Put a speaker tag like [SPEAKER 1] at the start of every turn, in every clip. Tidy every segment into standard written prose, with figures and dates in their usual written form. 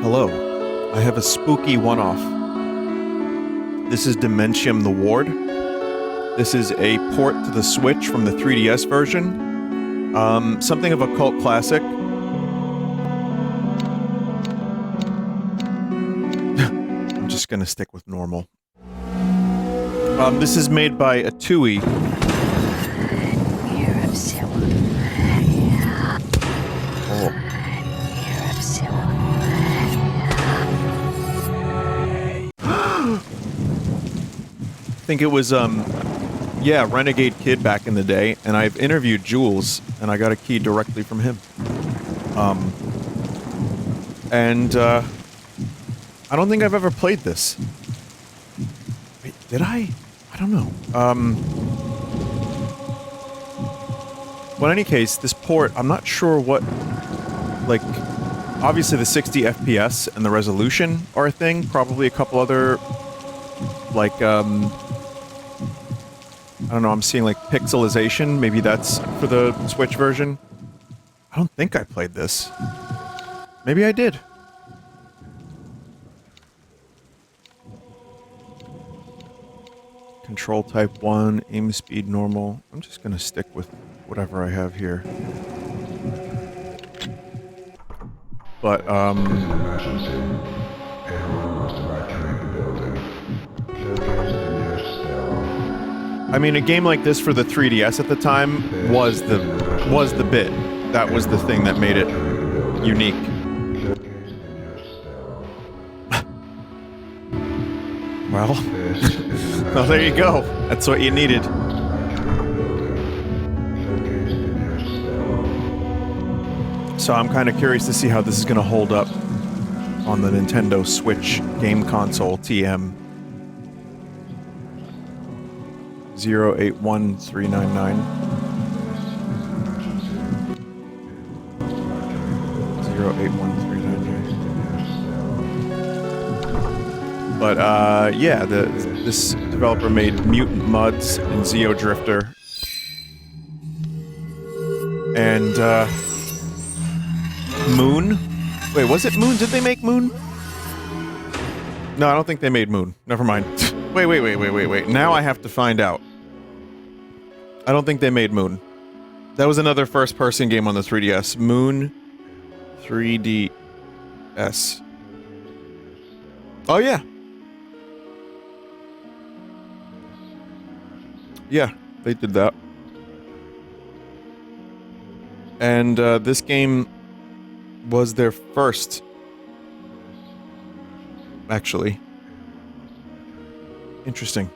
[SPEAKER 1] Hello, I have a spooky one-off. This is Dementium the Ward. This is a port to the Switch from the 3DS version. Something of a cult classic. I'm just gonna stick with normal. This is made by Atui. Oh. I think it was, yeah, Renegade Kid back in the day, and I've interviewed Jules, and I got a key directly from him. I don't think I've ever played this. Wait, did I? I don't know. Well, in any case, this port, I'm not sure what, like, obviously the 60 FPS and the resolution are a thing, probably a couple other, like, I don't know, I'm seeing, like, pixelization, maybe that's for the Switch version. I don't think I played this. Maybe I did. Control type 1, aim speed normal. I'm just gonna stick with whatever I have here. But,
[SPEAKER 2] Emergency. Everyone must evacuate the building. Locate the nearest stairwell.
[SPEAKER 1] I mean, a game like this for the 3DS at the time was the bit. That was the thing that made it unique. Well, well, there you go. That's what you needed. So I'm kind of curious to see how this is going to hold up on the Nintendo Switch game console TM 081399. 081399. But yeah, this developer made Mutant Mudds and Zeo Drifter. And Moon? Wait, was it Moon? Did they make Moon? No, I don't think they made Moon. Never mind. Wait. Now I have to find out. I don't think they made Moon. That was another first-person game on the 3DS. Moon 3DS. Oh, yeah. Yeah, they did that. And this game was their first, actually. Interesting.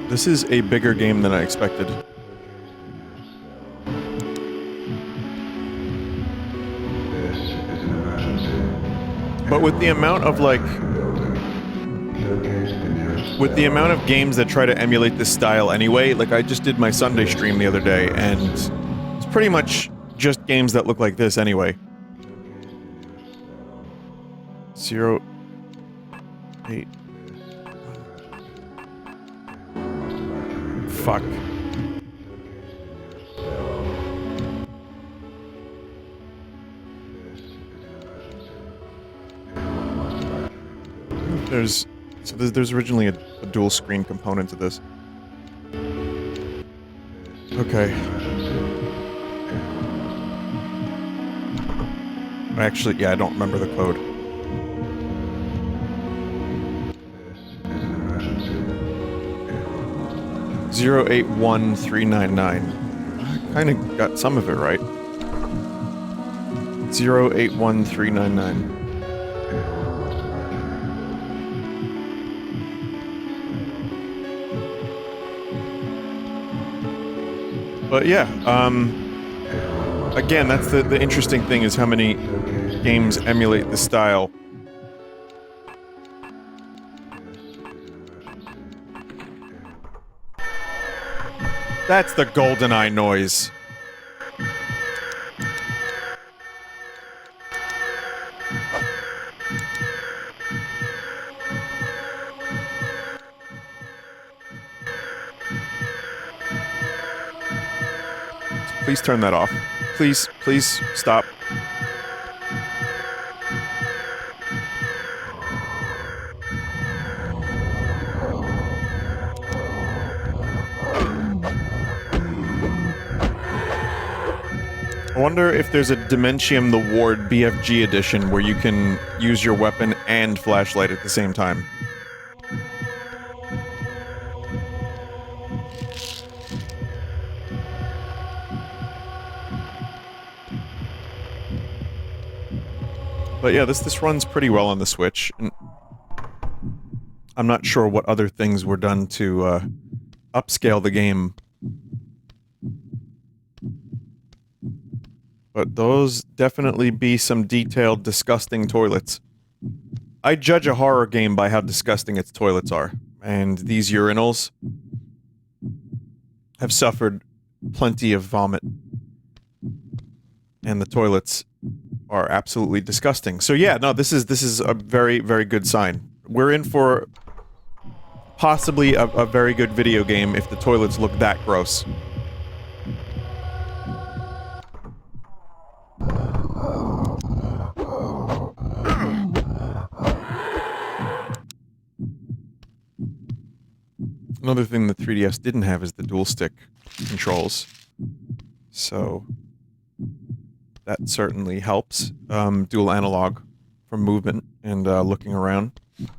[SPEAKER 1] This is a bigger game than I expected. But with the amount of, like... with the amount of games that try to emulate this style anyway, like, I just did my Sunday stream the other day, and it's pretty much just games that look like this anyway. 0... 8... Fuck. There's originally a dual screen component to this. Okay. Actually, yeah, I don't remember the code. Zero 081399. I kinda got some of it right. 081399. But yeah, again, that's the interesting thing is how many games emulate the style. That's the GoldenEye noise. Please turn that off. Please, please stop. I wonder if there's a Dementium the Ward BFG edition where you can use your weapon and flashlight at the same time. But yeah, this runs pretty well on the Switch, and I'm not sure what other things were done to upscale the game. But those definitely be some detailed, disgusting toilets. I judge a horror game by how disgusting its toilets are, and these urinals have suffered plenty of vomit. And the toilets are absolutely disgusting. So yeah, no, this is a very, very good sign. We're in for possibly a very good video game if the toilets look that gross. Another thing the 3DS didn't have is the dual stick controls. So that certainly helps. Dual analog for movement and looking around. It's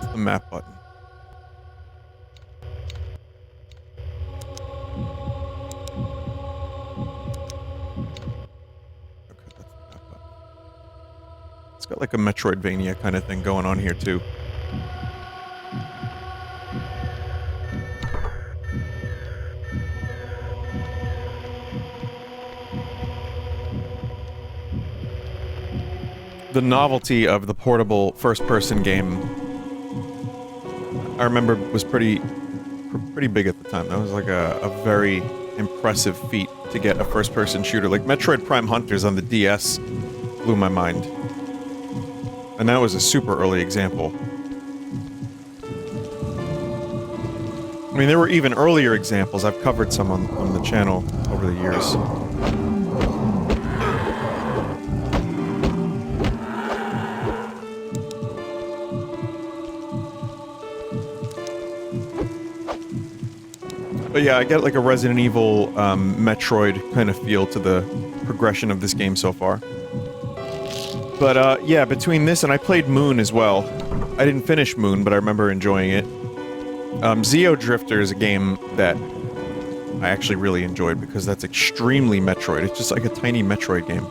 [SPEAKER 1] the map button. Okay, that's the map button. It's got like a Metroidvania kind of thing going on here too. The novelty of the portable first-person game, I remember, was pretty big at the time. That was like a very impressive feat to get a first-person shooter. Like Metroid Prime Hunters on the DS blew my mind. And that was a super early example. I mean, there were even earlier examples. I've covered some on the channel over the years. But yeah, I get like a Resident Evil, Metroid kind of feel to the progression of this game so far. But, yeah, between this and I played Moon as well. I didn't finish Moon, but I remember enjoying it. Zeo Drifter is a game that I actually really enjoyed because that's extremely Metroid. It's just like a tiny Metroid game.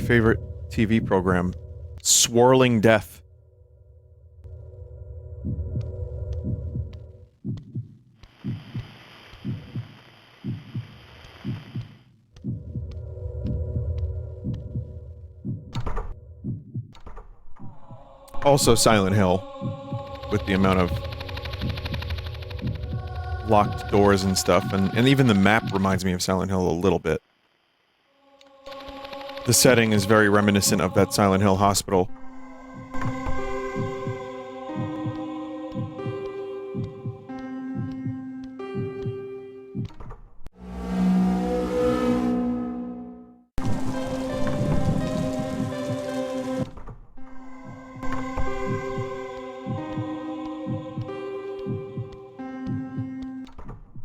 [SPEAKER 1] Favorite TV program, Swirling Death. Also Silent Hill, with the amount of locked doors and stuff, and even the map reminds me of Silent Hill a little bit. The setting is very reminiscent of that Silent Hill hospital.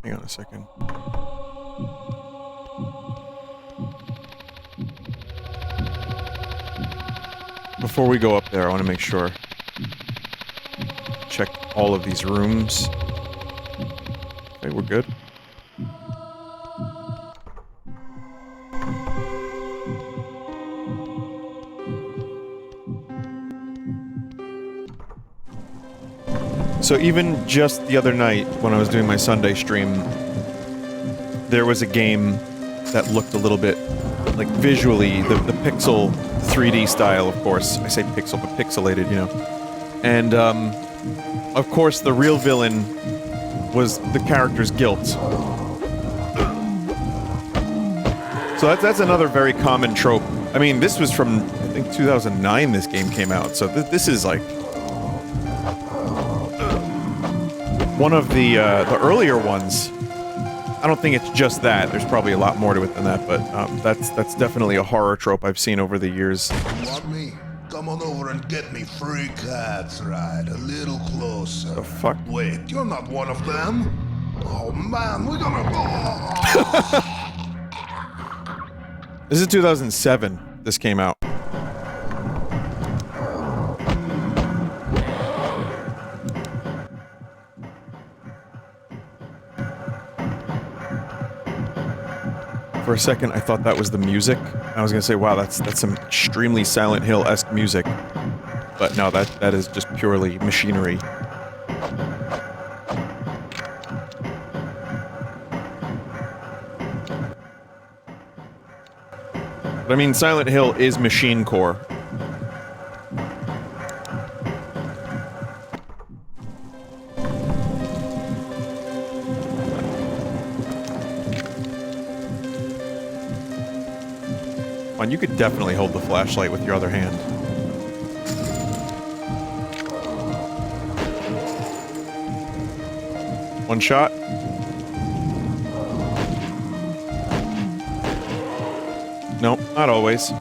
[SPEAKER 1] Hang on a second. Before we go up there, I want to make sure. Check all of these rooms. Okay, we're good. So even just the other night, when I was doing my Sunday stream, there was a game that looked a little bit, like visually, the pixel 3D style, of course. I say pixel, but pixelated, you know. And, of course, the real villain was the character's guilt. So that's another very common trope. I mean, this was from, I think, 2009 this game came out, so this is like one of the earlier ones. I don't think it's just that. There's probably a lot more to it than that, but that's definitely a horror trope I've seen over the years.
[SPEAKER 3] You want me? Come on over and get me free cats, right? A little closer.
[SPEAKER 1] The fuck?
[SPEAKER 3] Wait, you're not one of them? Oh man, we're gonna...
[SPEAKER 1] This is 2007. This came out. For a second, I thought that was the music. I was gonna say, wow, that's some extremely Silent Hill-esque music. But no, that is just purely machinery. But I mean, Silent Hill is machine core. You could definitely hold the flashlight with your other hand. One shot. Nope, not always.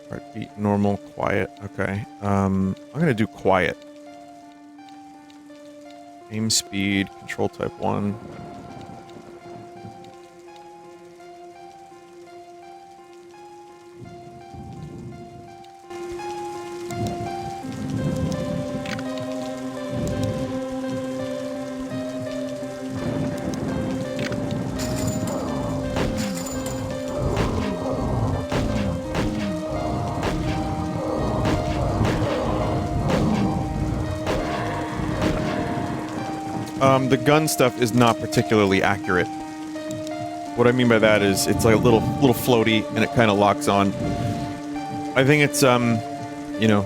[SPEAKER 1] Heartbeat, normal, quiet. Okay. I'm gonna do quiet. Aim speed, control type 1. The gun stuff is not particularly accurate. What I mean by that is it's like a little floaty and it kind of locks on. I think it's you know,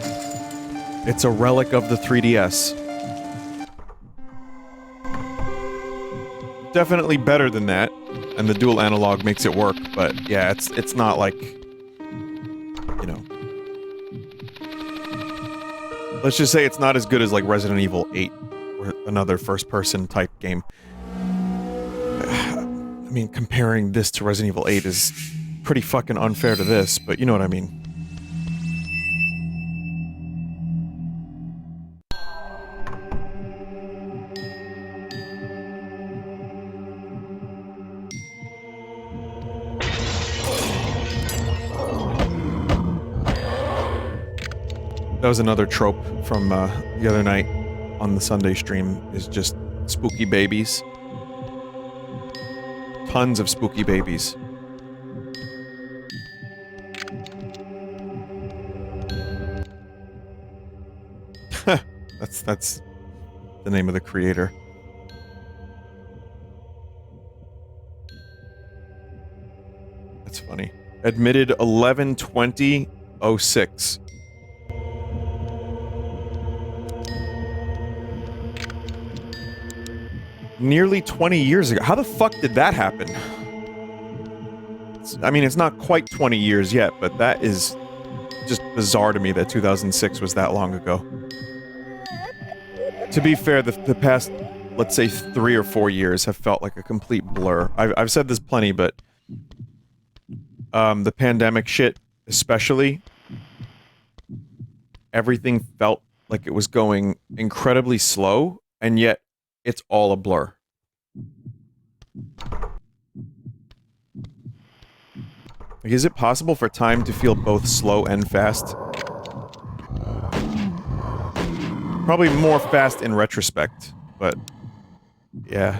[SPEAKER 1] it's a relic of the 3DS. Definitely better than that, and the dual analog makes it work, but yeah, it's not like, you know. Let's just say it's not as good as like Resident Evil 8. Another first-person type game. I mean, comparing this to Resident Evil 8 is pretty fucking unfair to this, but you know what I mean. That was another trope from the other night on the Sunday stream, is just spooky babies. Tons of spooky babies. That's the name of the creator. That's funny. Admitted 11/20/06. Nearly 20 years ago. How the fuck did that happen? I mean, it's not quite 20 years yet, but that is just bizarre to me that 2006 was that long ago. To be fair, the past, let's say, 3 or 4 years have felt like a complete blur. I've said this plenty, but the pandemic shit, especially, everything felt like it was going incredibly slow, and yet it's all a blur. Like, is it possible for time to feel both slow and fast? Probably more fast in retrospect, but yeah.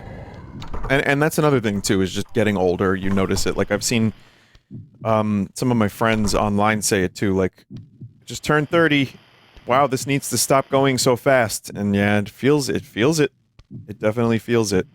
[SPEAKER 1] And that's another thing too, is just getting older, you notice it. Like, I've seen some of my friends online say it too, like, just turned 30. Wow, this needs to stop going so fast. And yeah, it feels it. It definitely feels it.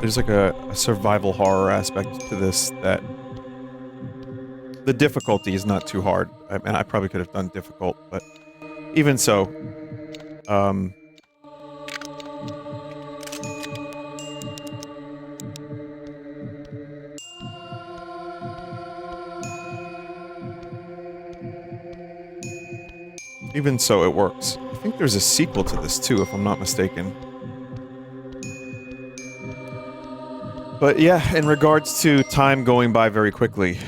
[SPEAKER 1] there's like a survival horror aspect to this that the difficulty is not too hard. I mean, I probably could have done difficult, but even so, um, even so, it works. I think there's a sequel to this too, if I'm not mistaken. But yeah, in regards to time going by very quickly.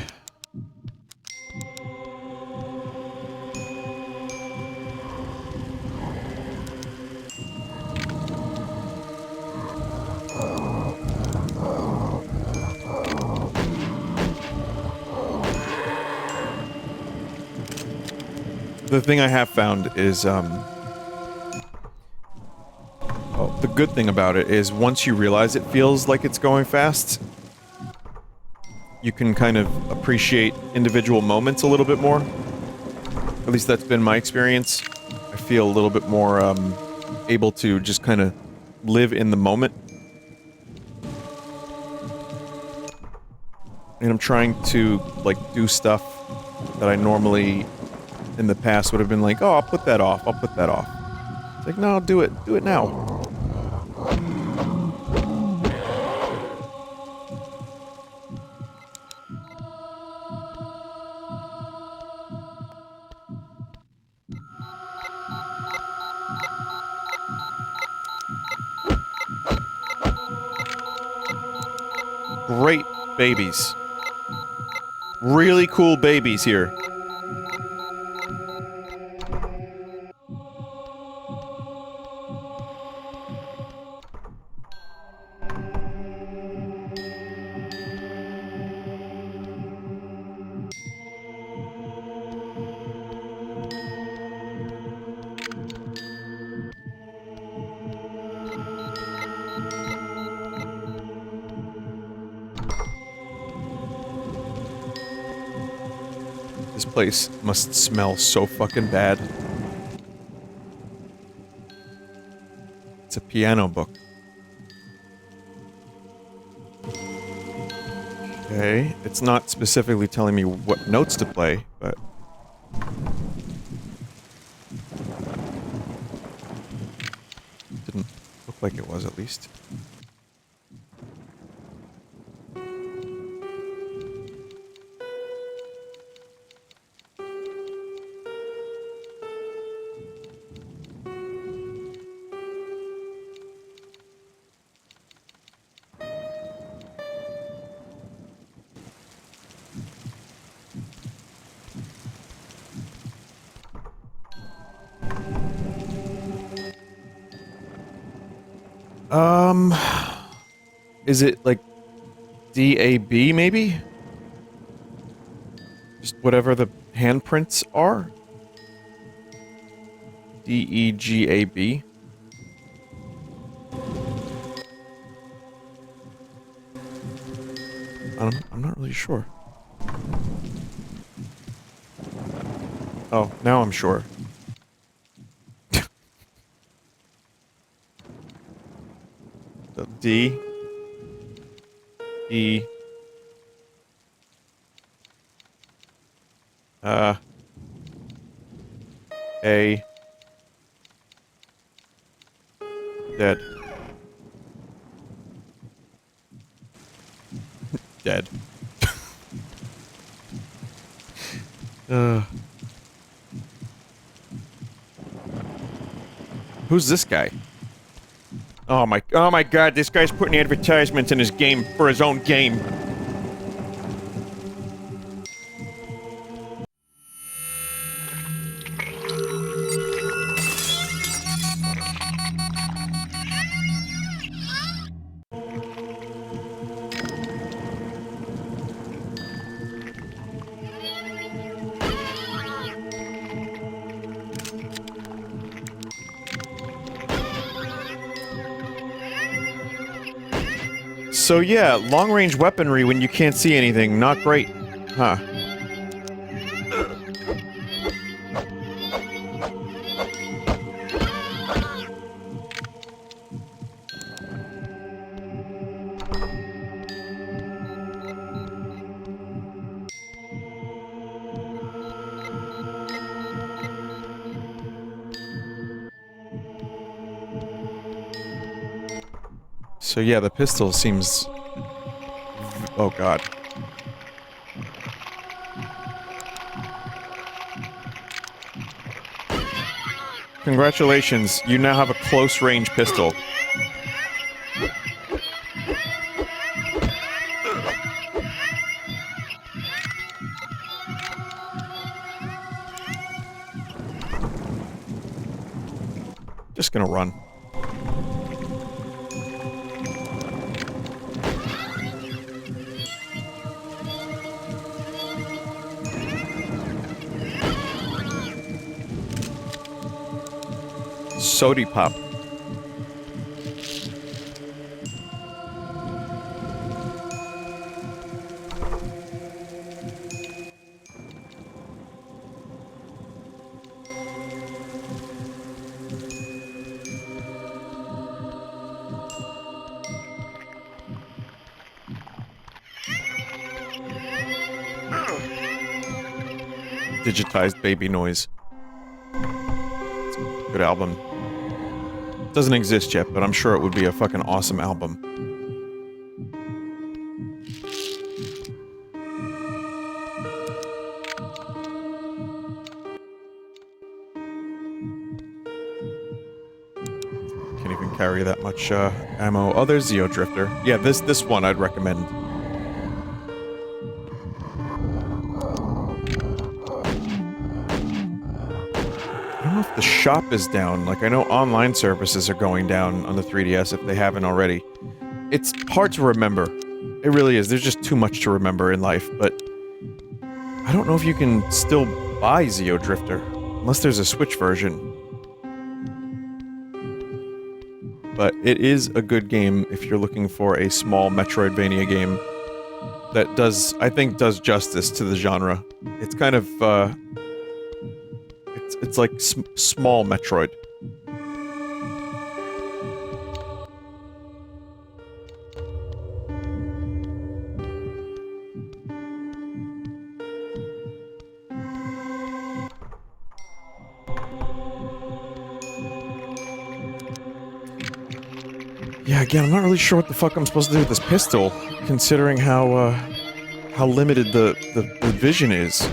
[SPEAKER 1] The thing I have found is, well, the good thing about it is once you realize it feels like it's going fast, you can kind of appreciate individual moments a little bit more. At least that's been my experience. I feel a little bit more, able to just kind of live in the moment. And I'm trying to, like, do stuff that I normally, in the past, would have been like, oh, I'll put that off, I'll put that off. It's like, no, do it now. Great babies. Really cool babies here. This place must smell so fucking bad. It's a piano book. Okay, it's not specifically telling me what notes to play, but... didn't look like it was, at least. Is it like DAB maybe? Just whatever the handprints are? DEGAB? I'm not really sure. Oh, now I'm sure. So D E A dead. Dead. Who's this guy? Oh my god, this guy's putting advertisements in his game for his own game. So yeah, long-range weaponry when you can't see anything, not great. Huh. So yeah, the pistol seems... Oh god. Congratulations, you now have a close-range pistol. Just gonna run. Sody pop. Digitized baby noise. It's a good album. Doesn't exist yet, but I'm sure it would be a fucking awesome album. Can't even carry that much ammo. Oh, there's Zeo Drifter. Yeah, this one I'd recommend. I don't know if the shop is down. Like, I know online services are going down on the 3DS if they haven't already. It's hard to remember. It really is. There's just too much to remember in life, but... I don't know if you can still buy Zeo Drifter, unless there's a Switch version. But it is a good game if you're looking for a small Metroidvania game that does, I think, does justice to the genre. It's kind of, It's like small Metroid. Yeah, again, I'm not really sure what the fuck I'm supposed to do with this pistol, considering how limited the vision is.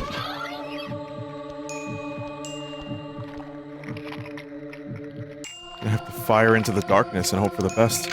[SPEAKER 1] I have to fire into the darkness and hope for the best.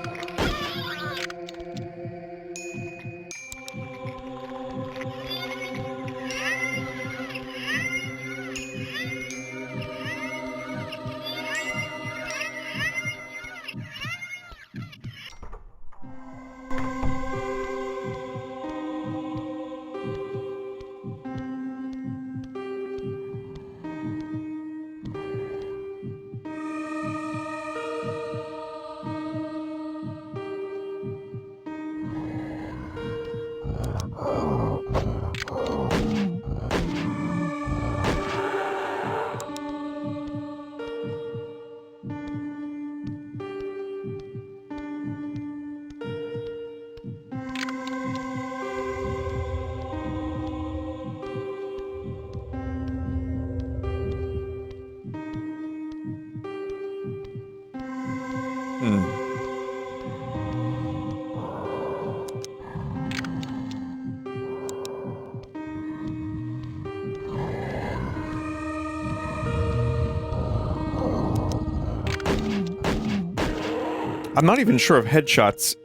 [SPEAKER 1] I'm not even sure if headshots,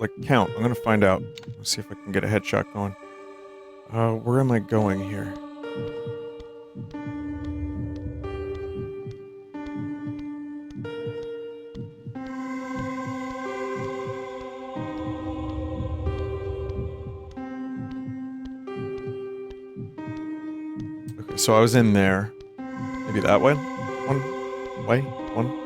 [SPEAKER 1] like, count. I'm gonna find out. Let's see if I can get a headshot going. Where am I going here? Okay, so I was in there. Maybe that way? One way? One?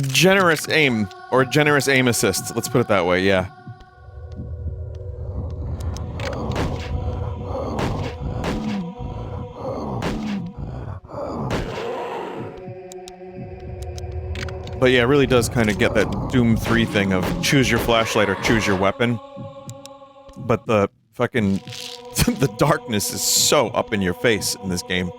[SPEAKER 1] Generous aim, or generous aim assist, let's put it that way, yeah. But yeah, it really does kind of get that Doom 3 thing of choose your flashlight or choose your weapon. But the fucking... the darkness is so up in your face in this game.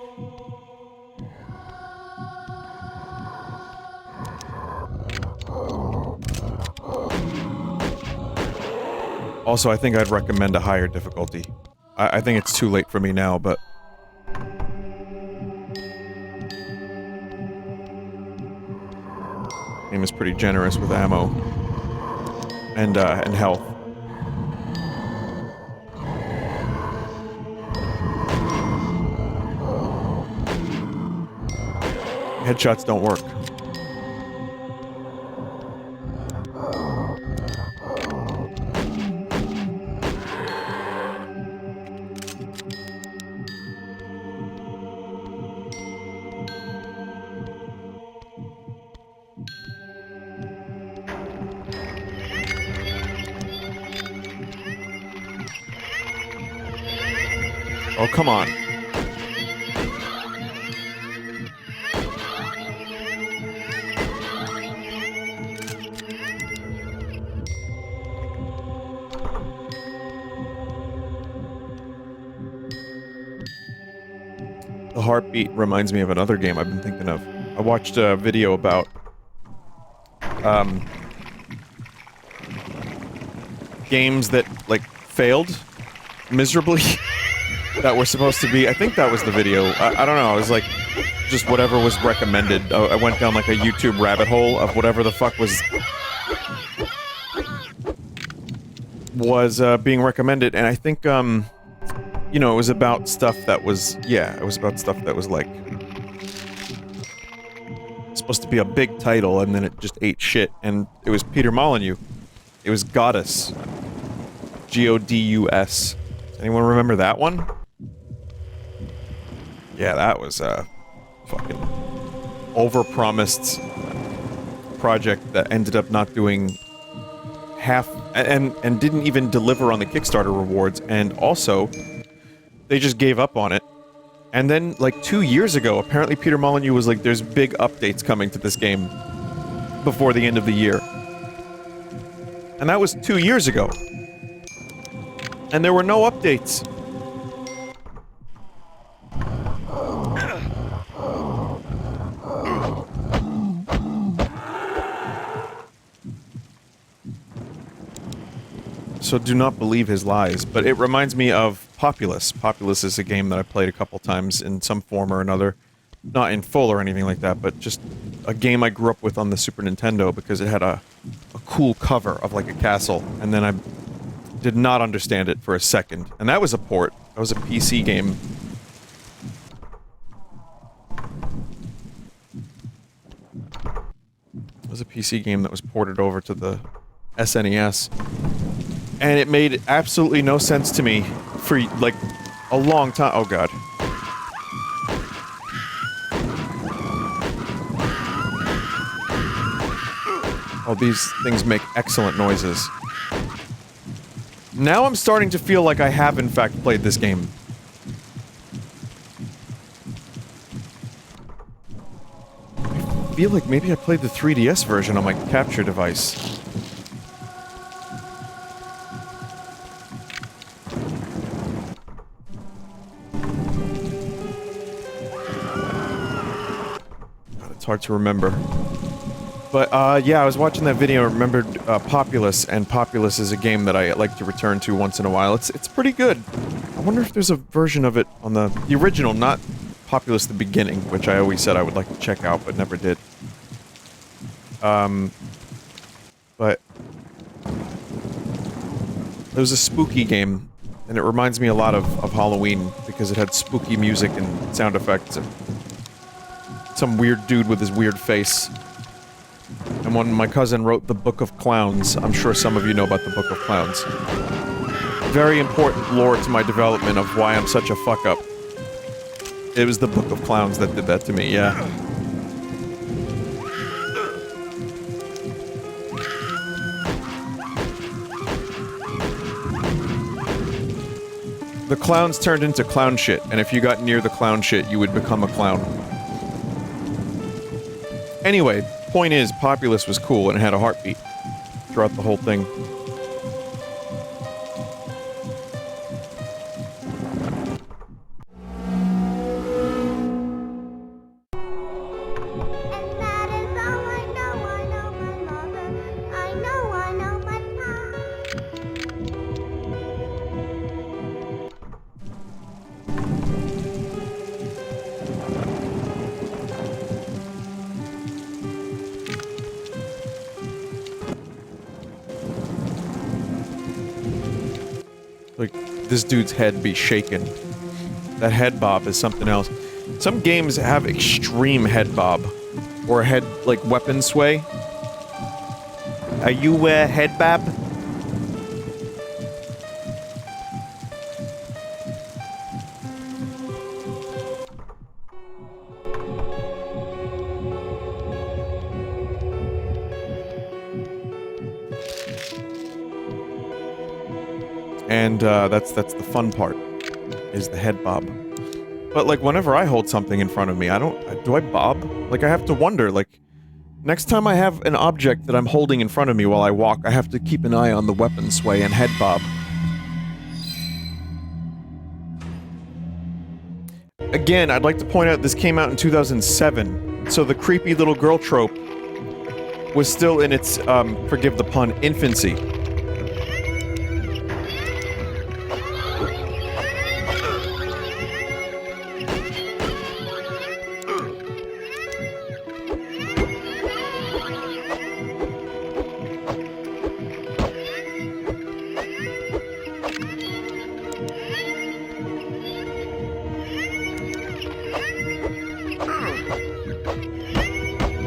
[SPEAKER 1] Also, I think I'd recommend a higher difficulty. I think it's too late for me now, but... Game is pretty generous with ammo. And health. Headshots don't work. Oh, come on. The heartbeat reminds me of another game I've been thinking of. I watched a video about, games that, like, failed miserably. That were supposed to be... I think that was the video. I don't know, it was like, just whatever was recommended. I went down, like, a YouTube rabbit hole of whatever the fuck was being recommended, and I think, you know, it was about stuff that was... Yeah, it was about stuff that was, like... supposed to be a big title, and then it just ate shit, and it was Peter Molyneux. It was Godus. Godus. Anyone remember that one? Yeah, that was a fucking overpromised project that ended up not doing half and didn't even deliver on the Kickstarter rewards, and also they just gave up on it. And then, like, 2 years ago, apparently Peter Molyneux was like, there's big updates coming to this game before the end of the year. And that was 2 years ago. And there were no updates. So do not believe his lies, but it reminds me of Populous. Populous is a game that I played a couple times in some form or another. Not in full or anything like that, but just a game I grew up with on the Super Nintendo because it had a cool cover of, like, a castle, and then I did not understand it for a second. And that was a port. That was a PC game. It was a PC game that was ported over to the SNES. And it made absolutely no sense to me for, like, a long time. Oh, God. Oh, these things make excellent noises. Now I'm starting to feel like I have, in fact, played this game. I feel like maybe I played the 3DS version on my capture device. God, it's hard to remember. But, yeah, I was watching that video and remembered, Populous, and Populous is a game that I like to return to once in a while. It's pretty good. I wonder if there's a version of it on the original, not Populous the beginning, which I always said I would like to check out, but never did. But... it was a spooky game, and it reminds me a lot of Halloween, because it had spooky music and sound effects, and some weird dude with his weird face. And when my cousin wrote the Book of Clowns, I'm sure some of you know about the Book of Clowns. Very important lore to my development of why I'm such a fuck-up. It was the Book of Clowns that did that to me, yeah. The clowns turned into clown shit, and if you got near the clown shit, you would become a clown. Anyway, Point is, Populous was cool and it had a heartbeat throughout the whole thing. Like, this dude's head be shaking. That head bob is something else. Some games have extreme head bob. Or head, like, weapon sway. Are you, head bob? And, that's the fun part, is the head bob. But, like, whenever I hold something in front of me, do I bob? Like, I have to wonder, like, next time I have an object that I'm holding in front of me while I walk, I have to keep an eye on the weapon sway and head bob. Again, I'd like to point out this came out in 2007, so the creepy little girl trope was still in its, forgive the pun, infancy.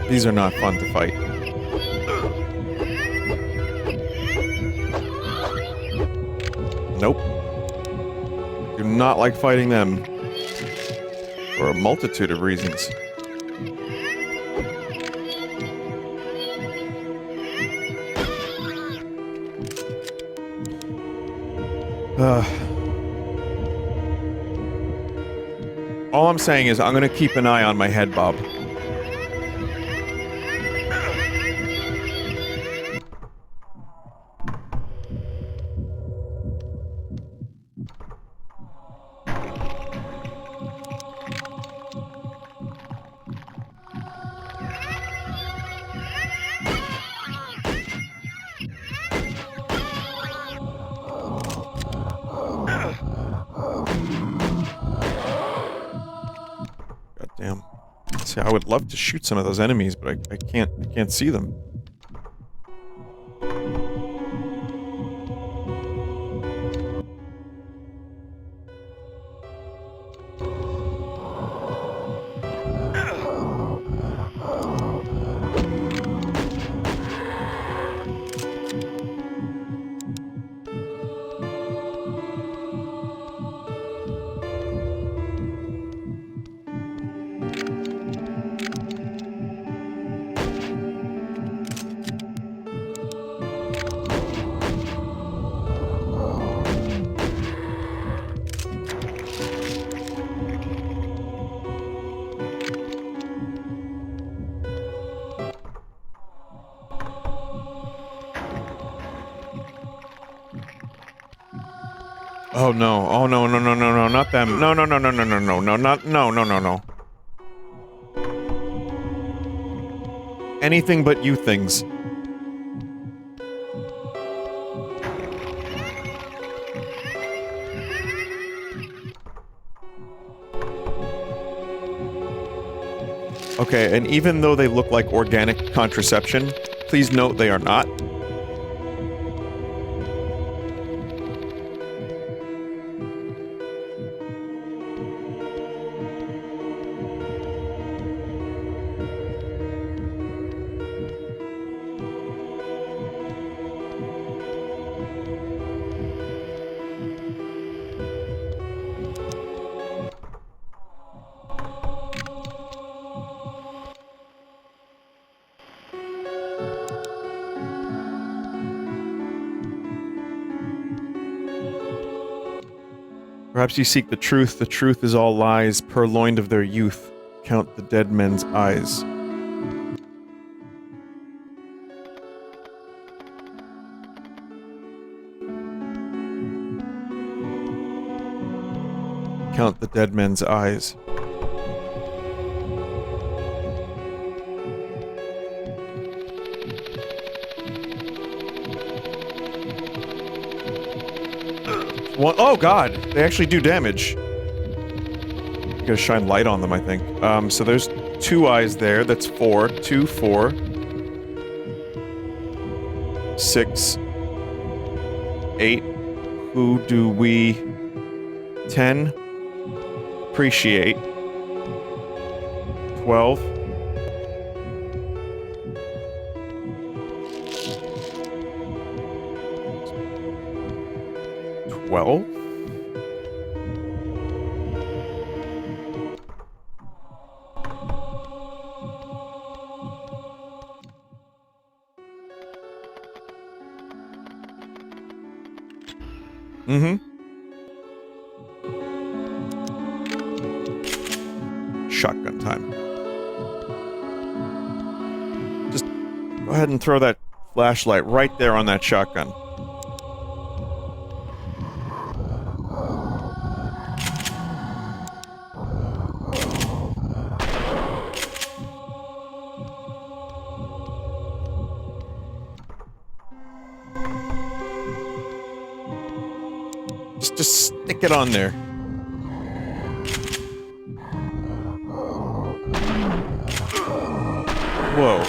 [SPEAKER 1] These are not fun to fight. Nope. Do not like fighting them. For a multitude of reasons. All I'm saying is I'm gonna keep an eye on my head bob. Goddamn. See, I would love to shoot some of those enemies, but I can't see them. Oh no, oh no, no, no, no, no, not them. No, no, no, no, no, no, no, no, not, no, no, no, no. Anything but you things. Okay, and even though they look like organic contraception, please note they are not. Perhaps you seek the truth is all lies, purloined of their youth, count the dead men's eyes. Count the dead men's eyes. One, oh god! They actually do damage. You gotta shine light on them, I think. So there's 2 eyes there. That's 4. 2, 4. 6. 8. Who do we... 10. Appreciate. 12. 12? Mm-hmm. Shotgun time. Just go ahead and throw that flashlight right there on that shotgun. Just stick it on there. Whoa.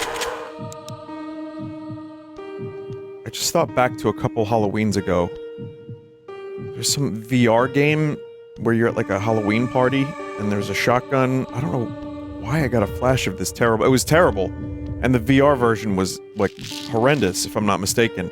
[SPEAKER 1] I just thought back to a couple Halloweens ago. There's some VR game where you're at like a Halloween party and there's a shotgun. I don't know why I got a flash of this terrible... It was terrible. And the VR version was, like, horrendous, if I'm not mistaken.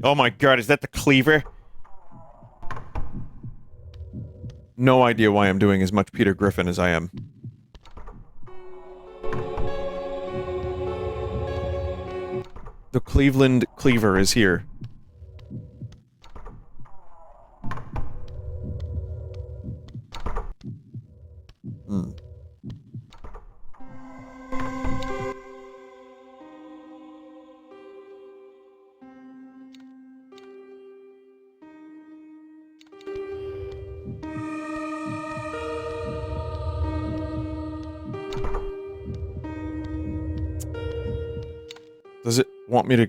[SPEAKER 1] Oh my god, is that the cleaver? No idea why I'm doing as much Peter Griffin as I am. The Cleveland Cleaver is here. Hmm. Does it want me to...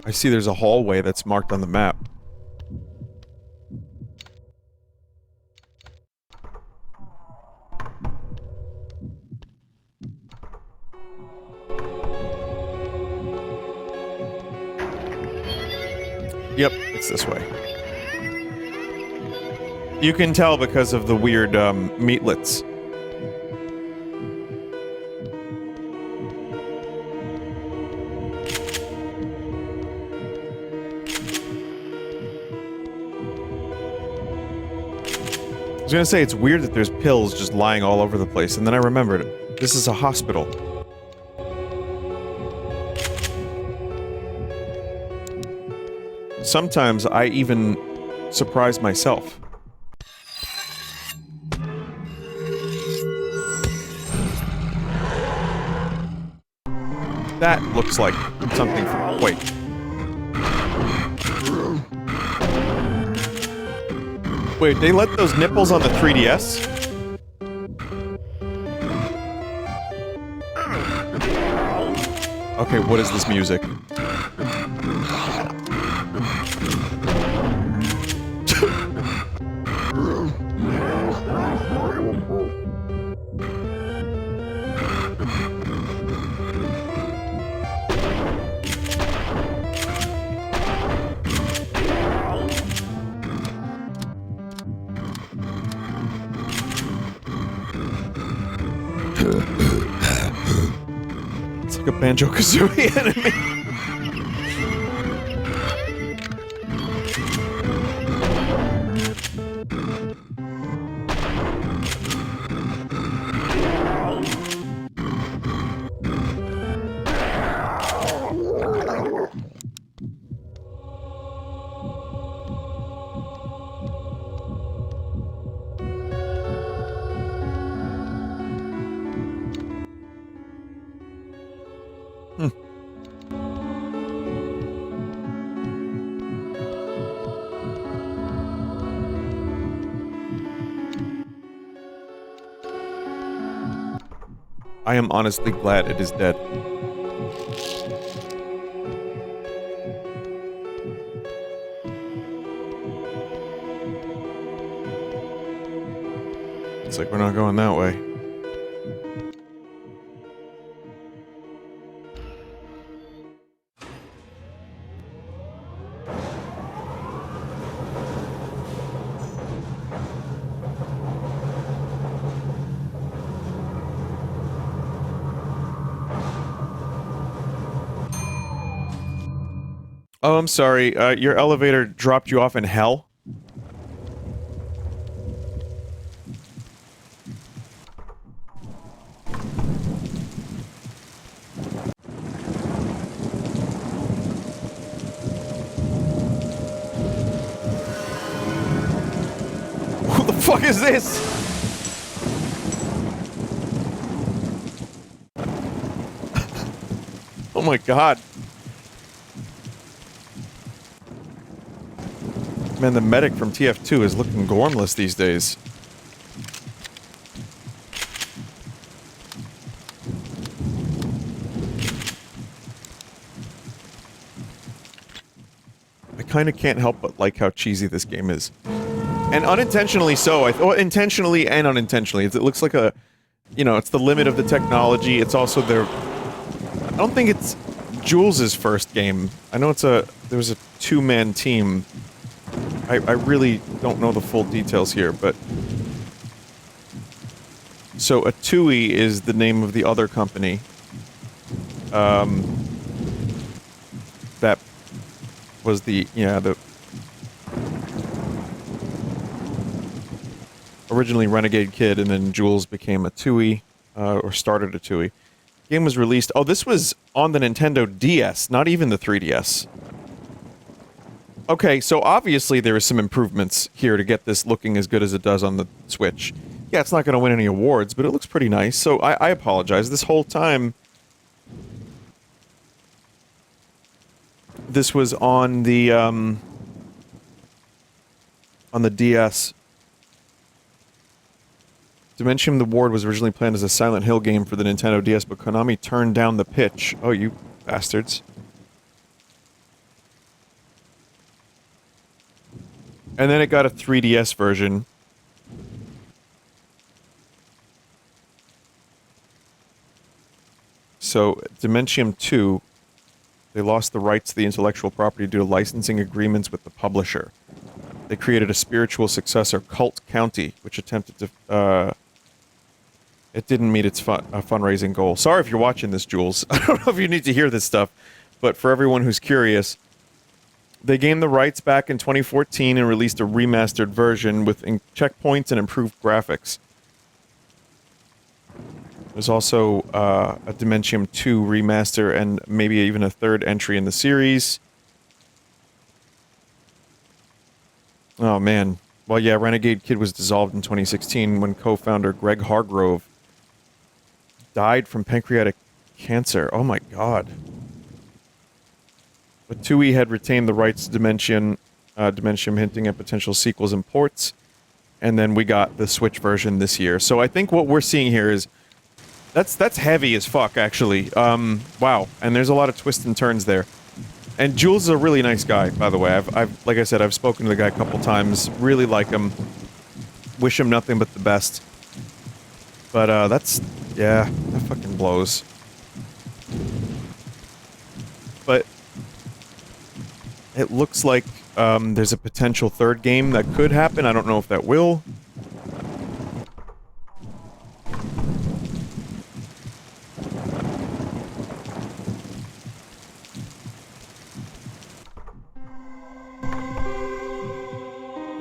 [SPEAKER 1] I see there's a hallway that's marked on the map. Yep, it's this way. You can tell because of the weird, meatlets. I was gonna say, it's weird that there's pills just lying all over the place, and then I remembered, this is a hospital. Sometimes I even surprise myself. That looks like something from Quake. Wait, they let those nipples on the 3DS? Okay, what is this music? It's like a Banjo-Kazooie enemy. I am honestly glad it is dead. It's like we're not going that way. Oh, I'm sorry. Your elevator dropped you off in hell? What the fuck is this? Oh my god. Man, the medic from TF2 is looking gormless these days. I kind of can't help but like how cheesy this game is. And unintentionally so. Well, intentionally and unintentionally. It looks like a... You know, it's the limit of the technology. It's also their... I don't think it's Jules' first game. I know it's a... There was a two-man team. I really don't know the full details here, but... So, a TUI is the name of the other company. That was the... Yeah, the... Originally Renegade Kid, and then Jules became a TUI, or started a TUI. Game was released... Oh, this was on the Nintendo DS, not even the 3DS. Okay, so obviously there is some improvements here to get this looking as good as it does on the Switch. Yeah, it's not going to win any awards, but it looks pretty nice, so I apologize. This whole time... This was on the DS. Dementium the Ward was originally planned as a Silent Hill game for the Nintendo DS, but Konami turned down the pitch. Oh, you bastards. And then it got a 3DS version. So, Dementium 2, they lost the rights to the intellectual property due to licensing agreements with the publisher. They created a spiritual successor, Cult County, which attempted to, it didn't meet its fundraising goal. Sorry if you're watching this, Jules. I don't know if you need to hear this stuff, but for everyone who's curious, they gained the rights back in 2014 and released a remastered version with checkpoints and improved graphics. There's also a Dementium 2 remaster and maybe even a third entry in the series. Oh man. Well, yeah, Renegade Kid was dissolved in 2016 when co-founder Greg Hargrove died from pancreatic cancer. Oh my god. But TUI had retained the rights to Dementium, hinting at potential sequels and ports. And then we got the Switch version this year. So I think what we're seeing here is... That's heavy as fuck, actually. Wow. And there's a lot of twists and turns there. And Jules is a really nice guy, by the way. I've like I said, I've spoken to the guy a couple times. Really like him. Wish him nothing but the best. But, that's... Yeah, that fucking blows. But... It looks like, there's a potential third game that could happen. I don't know if that will.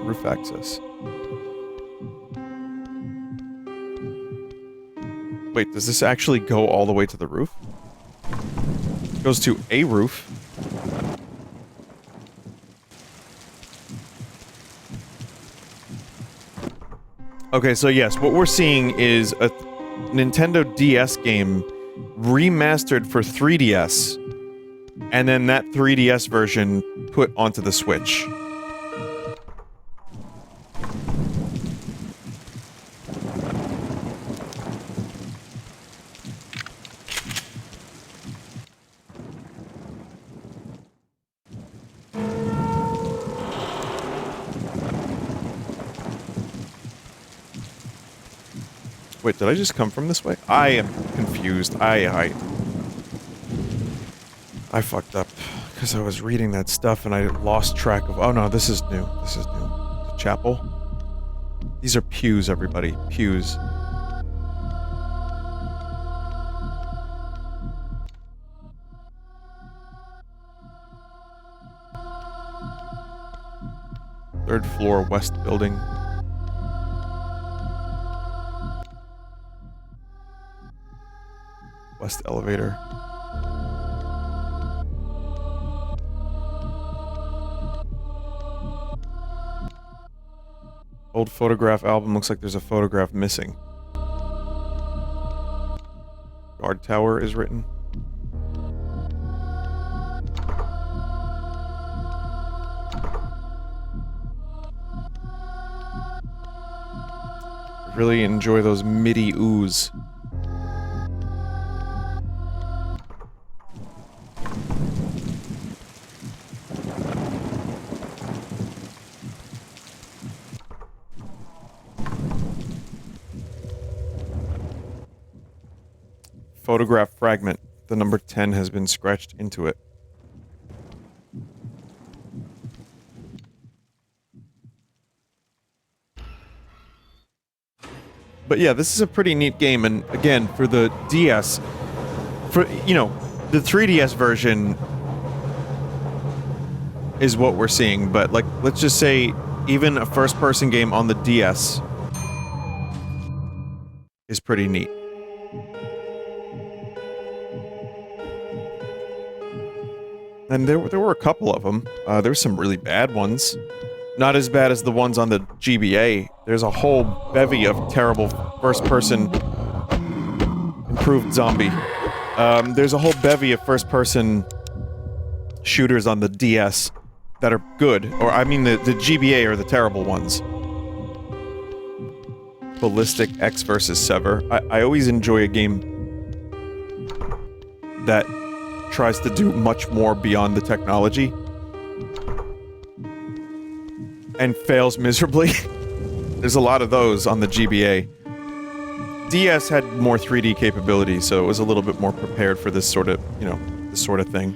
[SPEAKER 1] Roof access. Wait, does this actually go all the way to the roof? It goes to a roof. Okay, so yes, what we're seeing is a Nintendo DS game remastered for 3DS, and then that 3DS version put onto the Switch. Wait, did I just come from this way? I am confused. I fucked up. Because I was reading that stuff and I lost track of... Oh no, this is new. This is new. The chapel? These are pews, everybody. Pews. Third floor, west building. West elevator. Old photograph album, looks like there's a photograph missing. Guard tower is written. Really enjoy those MIDI oohs. Photograph fragment. The number 10 has been scratched into it. But yeah, this is a pretty neat game, and again, for the DS, for, you know, the 3DS version is what we're seeing, but like, let's just say, even a first-person game on the DS is pretty neat. And there were a couple of them. There's some really bad ones. Not as bad as the ones on the GBA. There's a whole bevy of terrible first-person improved zombie. There's a whole bevy of first-person shooters on the DS that are good. Or, I mean, the GBA are the terrible ones. Ballistic X versus Sever. I always enjoy a game that tries to do much more beyond the technology and fails miserably. There's a lot of those on the GBA. DS had more 3D capabilities, so it was a little bit more prepared for this sort of, you know, this sort of thing.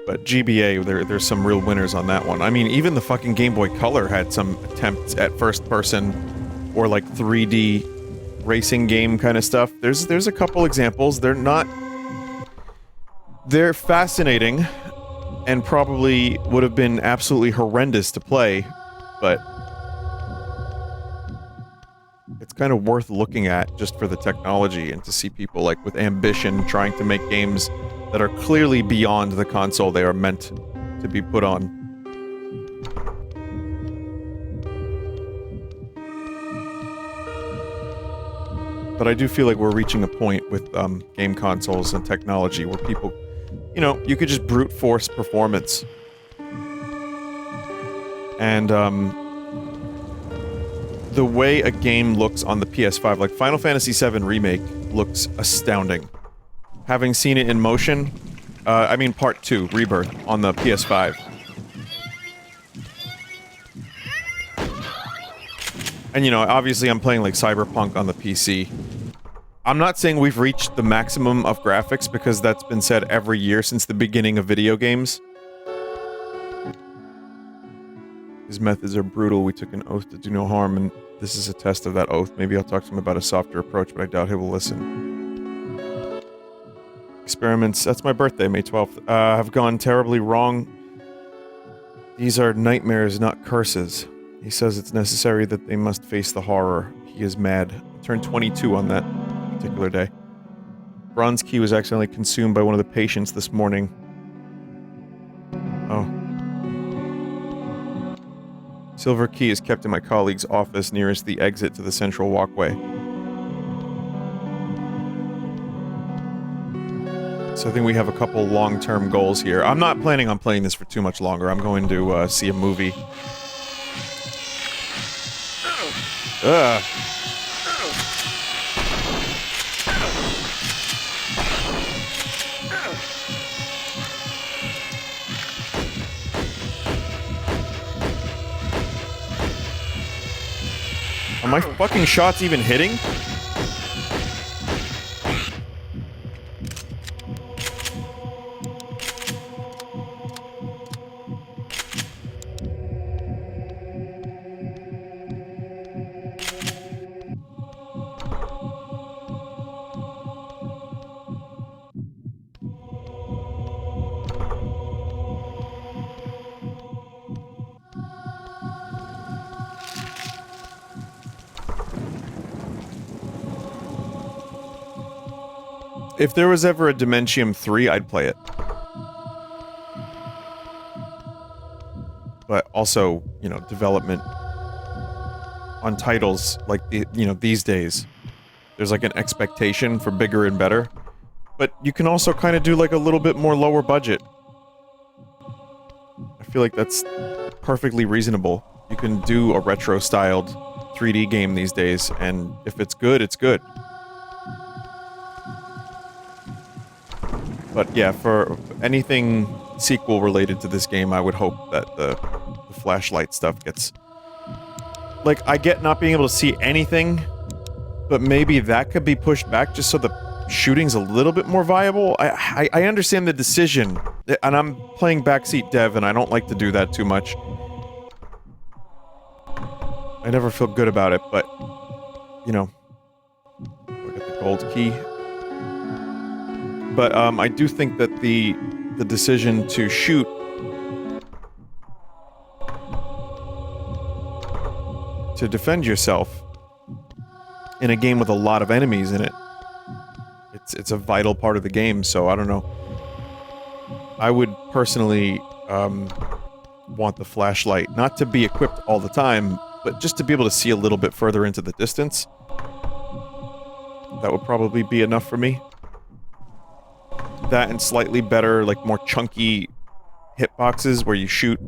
[SPEAKER 1] But GBA, there's some real winners on that one. I mean, even the fucking Game Boy Color had some attempts at first person or like 3D racing game kind of stuff. There's a couple examples. They're fascinating and probably would have been absolutely horrendous to play, but it's kind of worth looking at just for the technology and to see people like with ambition trying to make games that are clearly beyond the console they are meant to be put on. But I do feel like we're reaching a point with game consoles and technology where people, you know, you could just brute force performance. And the way a game looks on the PS5, like Final Fantasy VII Remake looks astounding. Having seen it in motion, I mean Part 2, Rebirth, on the PS5. And you know, obviously I'm playing like Cyberpunk on the PC. I'm not saying we've reached the maximum of graphics because that's been said every year since the beginning of video games. His methods are brutal. We took an oath to do no harm, and this is a test of that oath. Maybe I'll talk to him about a softer approach, but I doubt he will listen. Experiments. That's my birthday, May 12th. Have gone terribly wrong. These are nightmares, not curses. He says it's necessary that they must face the horror. He is mad. I turned 22 on that particular day. Bronze key was accidentally consumed by one of the patients this morning. Oh. Silver key is kept in my colleague's office nearest the exit to the central walkway. So I think we have a couple long-term goals here. I'm not planning on playing this for too much longer. I'm going to see a movie. Ugh. Are my fucking shots even hitting? If there was ever a Dementium 3, I'd play it. But also, you know, development on titles like, these days, there's like an expectation for bigger and better. But you can also kind of do like a little bit more lower budget. I feel like that's perfectly reasonable. You can do a retro-styled 3D game these days, and if it's good, it's good. But yeah, for anything sequel related to this game, I would hope that the flashlight stuff gets... Like, I get not being able to see anything, but maybe that could be pushed back just so the shooting's a little bit more viable. I understand the decision, and I'm playing backseat dev, and I don't like to do that too much. I never feel good about it, but, you know, look at the gold key. But, I do think that the decision to shoot to defend yourself in a game with a lot of enemies in it, it's a vital part of the game, so I don't know. I would personally, want the flashlight not to be equipped all the time, but just to be able to see a little bit further into the distance. That would probably be enough for me. That and slightly better, like, more chunky hitboxes where you shoot,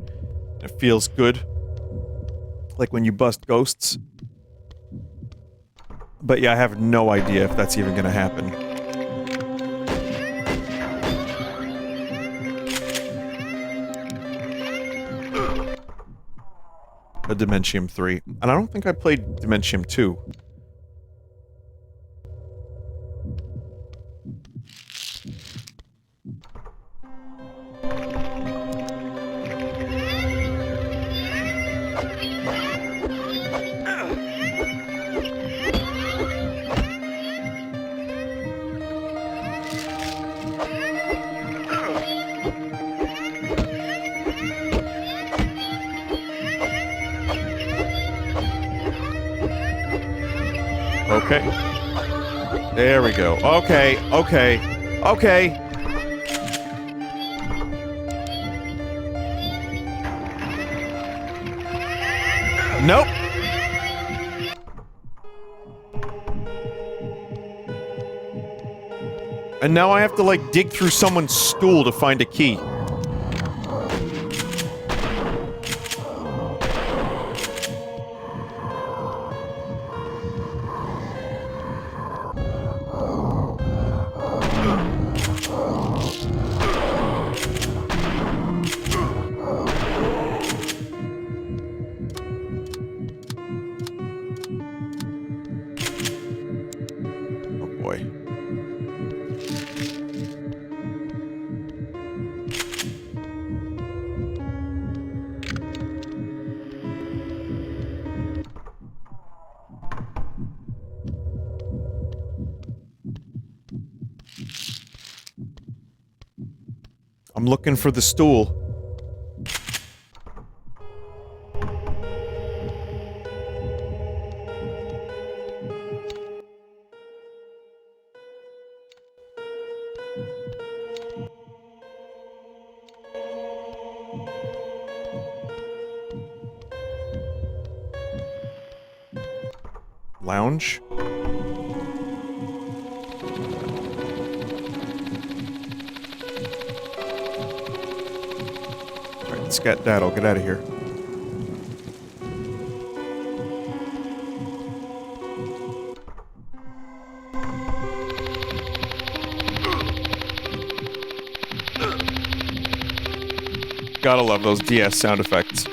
[SPEAKER 1] it feels good. Like when you bust ghosts. But yeah, I have no idea if that's even gonna happen. A Dementium 3. And I don't think I played Dementium 2. Okay. There we go. Okay, okay, okay. Nope. And now I have to, like, dig through someone's stool to find a key. I'm looking for the stool. Lounge? Scat-daddle, get out of here. Gotta love those DS sound effects.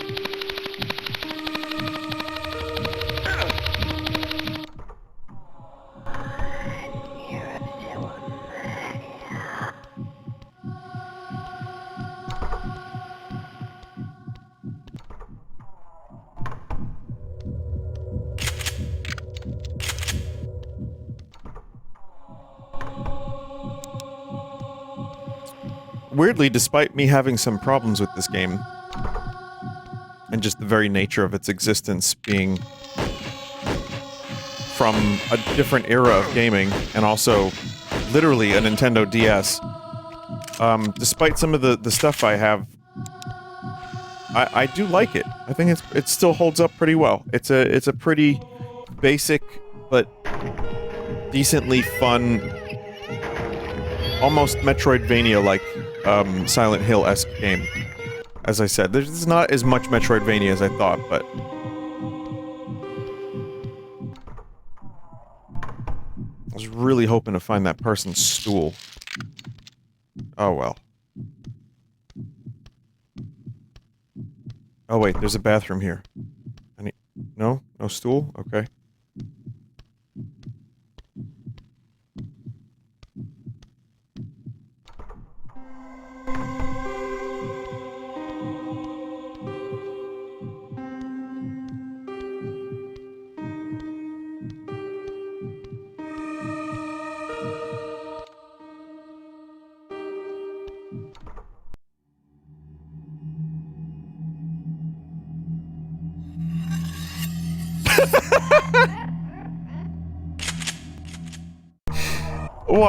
[SPEAKER 1] weirdly, despite me having some problems with this game, and just the very nature of its existence being from a different era of gaming, and also literally a Nintendo DS, despite some of the stuff I have, I do like it. I think it still holds up pretty well. It's a pretty basic but decently fun, almost Metroidvania-like Silent Hill-esque game. As I said, there's not as much Metroidvania as I thought, but I was really hoping to find that person's stool. Oh well. Oh wait, there's a bathroom here. No? No stool? Okay.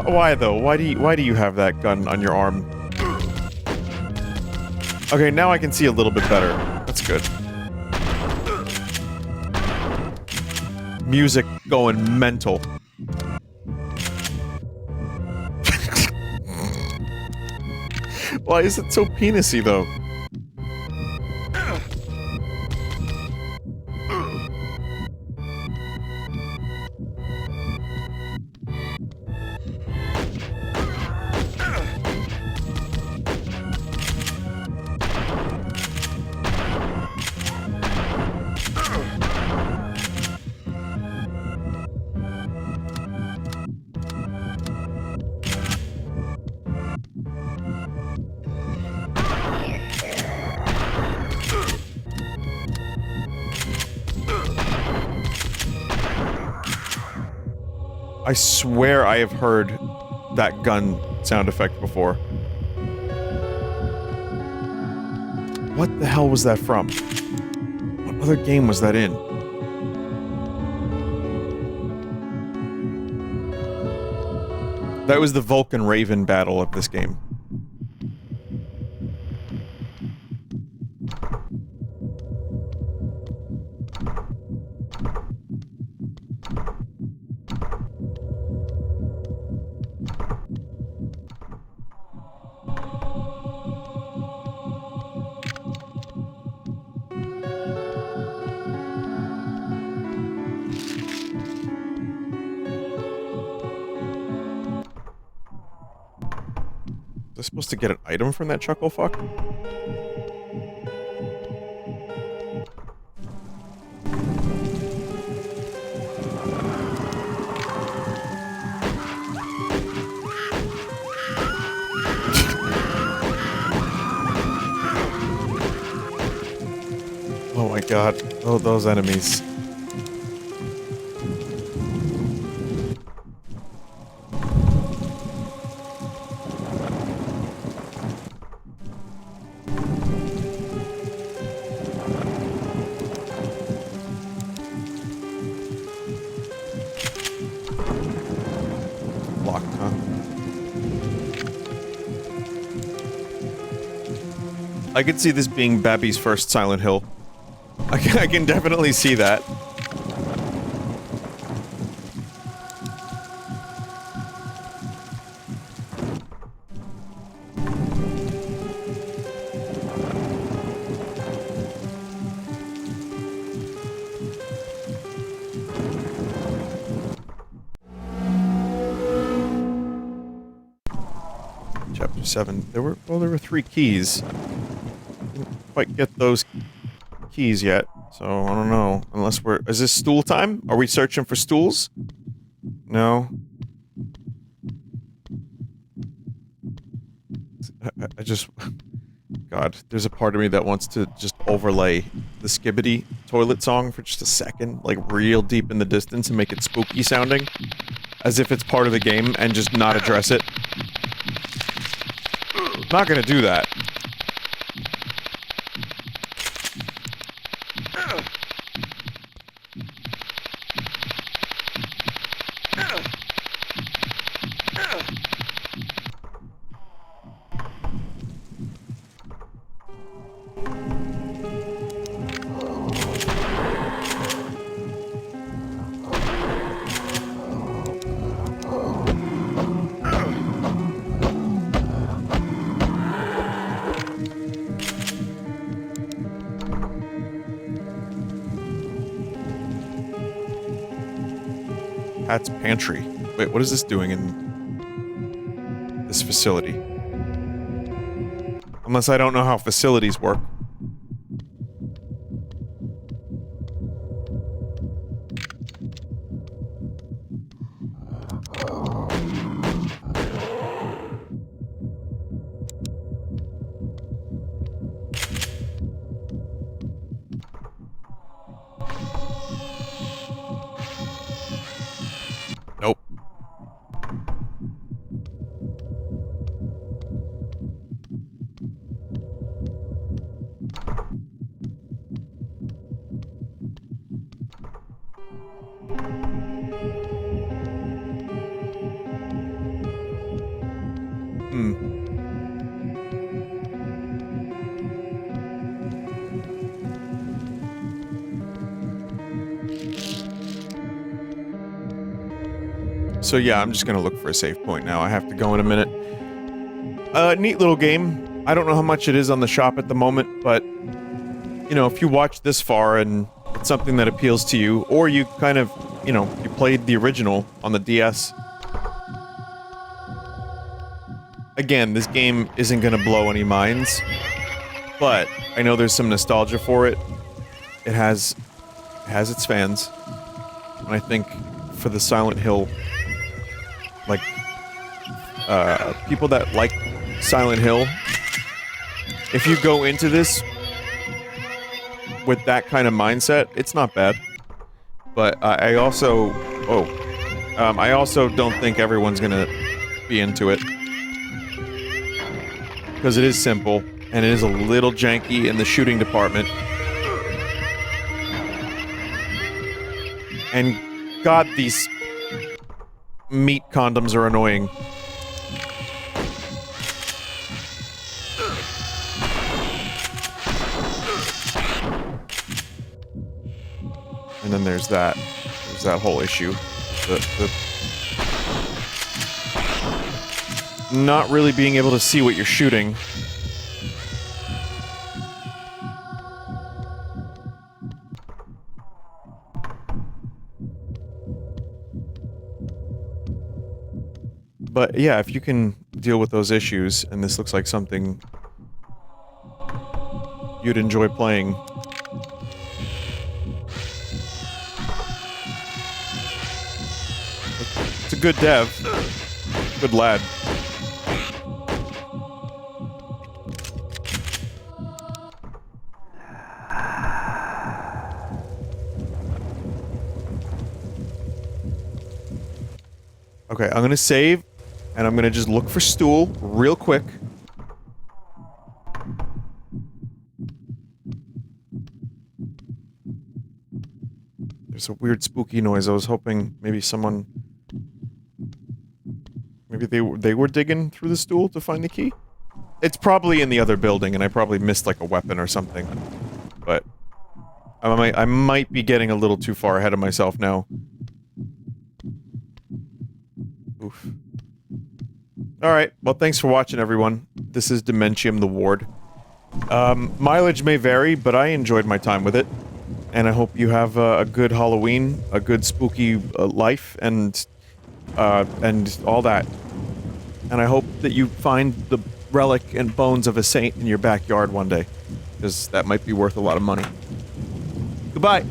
[SPEAKER 1] Why though? Why do you have that gun on your arm? Okay, now I can see a little bit better. That's good. Music going mental. Why is it so penisy though? I swear I have heard that gun sound effect before. What the hell was that from? What other game was that in? That was the Vulcan Raven battle of this game. Was I supposed to get an item from that chuckle fuck? Oh my god. Oh, those enemies. Locked, huh? I could see this being Babby's first Silent Hill. I can definitely see that. Chapter 7. There were 3 keys. Didn't quite get those keys yet, so I don't know. Unless is this stool time? Are we searching for stools? No. I just... God, there's a part of me that wants to just overlay the Skibbity toilet song for just a second, like real deep in the distance and make it spooky sounding. As if it's part of the game and just not address it. Not gonna do that. Pat's Pantry. Wait, what is this doing in this facility? Unless I don't know how facilities work. Nope. So yeah, I'm just gonna look for a save point now. I have to go in a minute. Neat little game. I don't know how much it is on the shop at the moment, but you know, if you watch this far and it's something that appeals to you, or you kind of, you know, you played the original on the DS. Again, this game isn't gonna blow any minds, but I know there's some nostalgia for it. It has its fans, and I think for the Silent Hill, like, people that like Silent Hill, if you go into this with that kind of mindset, it's not bad. But I also don't think everyone's gonna be into it. Because it is simple, and it is a little janky in the shooting department. And God, these meat condoms are annoying. And then there's that whole issue. The not really being able to see what you're shooting. But yeah, if you can deal with those issues, and this looks like something you'd enjoy playing. It's a good dev. Good lad. Okay, I'm gonna save, and I'm gonna just look for stool real quick. There's a weird spooky noise. I was hoping maybe someone... Maybe they were digging through the stool to find the key? It's probably in the other building, and I probably missed, like, a weapon or something. But... I might be getting a little too far ahead of myself now. Oof. Alright, well thanks for watching everyone. This is Dementium the Ward. Mileage may vary, but I enjoyed my time with it. And I hope you have a good Halloween, a good spooky life, and all that. And I hope that you find the relic and bones of a saint in your backyard one day. Because that might be worth a lot of money. Goodbye!